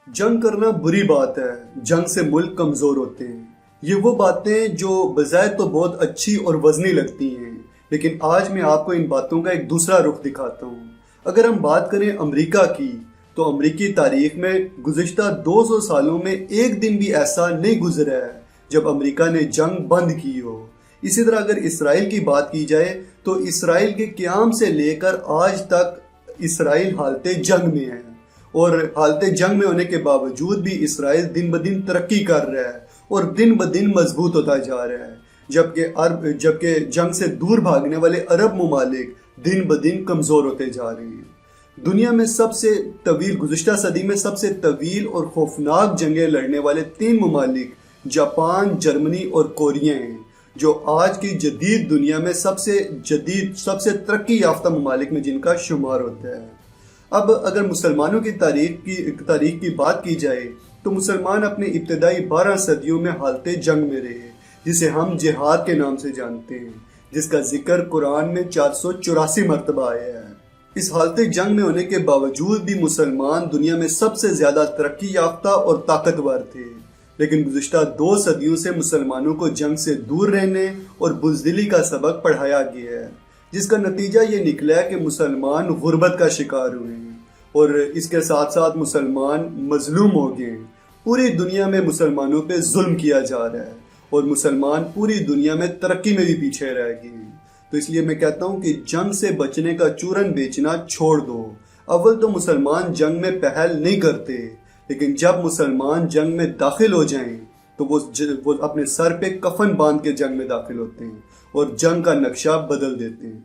جنگ کرنا بری بات ہے، جنگ سے ملک کمزور ہوتے ہیں۔ یہ وہ باتیں جو بظاہر تو بہت اچھی اور وزنی لگتی ہیں، لیکن آج میں آپ کو ان باتوں کا ایک دوسرا رخ دکھاتا ہوں۔ اگر ہم بات کریں امریکہ کی، تو امریکی تاریخ میں گزشتہ 200 سالوں میں ایک دن بھی ایسا نہیں گزرا ہے جب امریکہ نے جنگ بند کی ہو۔ اسی طرح اگر اسرائیل کی بات کی جائے تو اسرائیل کے قیام سے لے کر آج تک اسرائیل حالت جنگ میں ہے، اور حالت جنگ میں ہونے کے باوجود بھی اسرائیل دن بدن ترقی کر رہا ہے اور دن بدن مضبوط ہوتا جا رہا ہے، جبکہ جنگ سے دور بھاگنے والے عرب ممالک دن بدن کمزور ہوتے جا رہے ہیں۔ دنیا میں گزشتہ صدی میں سب سے طویل اور خوفناک جنگیں لڑنے والے 3 ممالک جاپان، جرمنی اور کوریا ہیں، جو آج کی جدید دنیا میں سب سے ترقی یافتہ ممالک میں جن کا شمار ہوتا ہے۔ اب اگر مسلمانوں کی تاریخ کی بات کی جائے تو مسلمان اپنے ابتدائی 12 صدیوں میں حالت جنگ میں رہے، جسے ہم جہاد کے نام سے جانتے ہیں، جس کا ذکر قرآن میں 484 مرتبہ آیا ہے۔ اس حالت جنگ میں ہونے کے باوجود بھی مسلمان دنیا میں سب سے زیادہ ترقی یافتہ اور طاقتور تھے، لیکن گزشتہ 2 صدیوں سے مسلمانوں کو جنگ سے دور رہنے اور بزدلی کا سبق پڑھایا گیا ہے، جس کا نتیجہ یہ نکلا ہے کہ مسلمان غربت کا شکار ہوئے ہیں، اور اس کے ساتھ ساتھ مسلمان مظلوم ہو گئے ہیں۔ پوری دنیا میں مسلمانوں پہ ظلم کیا جا رہا ہے اور مسلمان پوری دنیا میں ترقی میں بھی پیچھے رہ گئے ہیں۔ تو اس لیے میں کہتا ہوں کہ جنگ سے بچنے کا چورن بیچنا چھوڑ دو۔ اول تو مسلمان جنگ میں پہل نہیں کرتے، لیکن جب مسلمان جنگ میں داخل ہو جائیں تو وہ اپنے سر پہ کفن باندھ کے جنگ میں داخل ہوتے ہیں اور جنگ کا نقشہ بدل دیتے ہیں۔